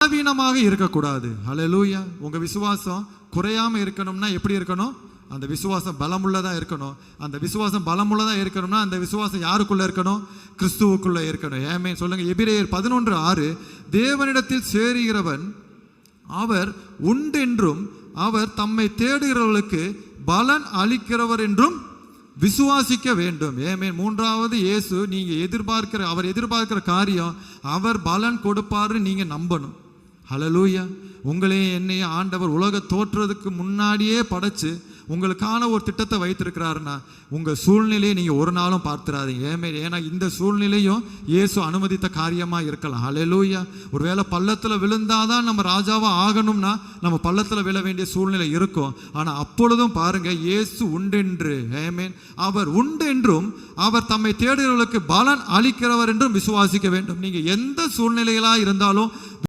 பலவீனமாக இருக்கக்கூடாது. ஹல்லேலூயா. உங்க விசுவாசம் குறையாம இருக்கணும்னா எப்படி இருக்கணும்? அந்த விசுவாசம் பலமுள்ளதா இருக்கணும். அந்த விசுவாசம் பலமுள்ளதா இருக்கணும்னா அந்த விசுவாசம் யாருக்குள்ள இருக்கணும்? கிறிஸ்துவுக்குள்ள இருக்கணும். ஆமென் சொல்லுங்க. எபிரேயர் 11:6 தேவனிடத்தில் சேருகிறவன் அவர் உண்டென்றும் அவர் தம்மை தேடுகிறவர்களுக்கு பலன் அளிக்கிறவர் என்றும் விசுவாசிக்க வேண்டும். ஆமென். மூன்றாவது, இயேசு அவர் எதிர்பார்க்கிற காரியம் அவர் பலன் கொடுப்பாரு நீங்க நம்பணும். ஹல்லேலூயா. உங்களையும் என்னையும் ஆண்டவர் உலக தோற்றதுக்கு முன்னாடியே படைச்சு உங்களுக்கான ஒரு திட்டத்தை வைத்திருக்கிறாருன்னா உங்க சூழ்நிலையை நீங்க ஒரு நாளும் பார்த்துறாதீங்க. ஏன்னா இந்த சூழ்நிலையும் இயேசு அனுமதித்த காரியமா இருக்கலாம். ஹல்லேலூயா. ஒருவேளை பள்ளத்துல விழுந்தாதான் நம்ம ராஜாவா ஆகணும்னா நம்ம பள்ளத்துல விழ வேண்டிய சூழ்நிலை இருக்கும். ஆனா அப்பொழுதும் பாருங்க, இயேசு உண்டென்று, ஆமென், அவர் உண்டென்றும் அவர் தம்மை தேடுகிறவர்களுக்கு பலன் அளிக்கிறவர் என்றும் விசுவாசிக்க வேண்டும். நீங்க எந்த சூழ்நிலைகளா இருந்தாலும்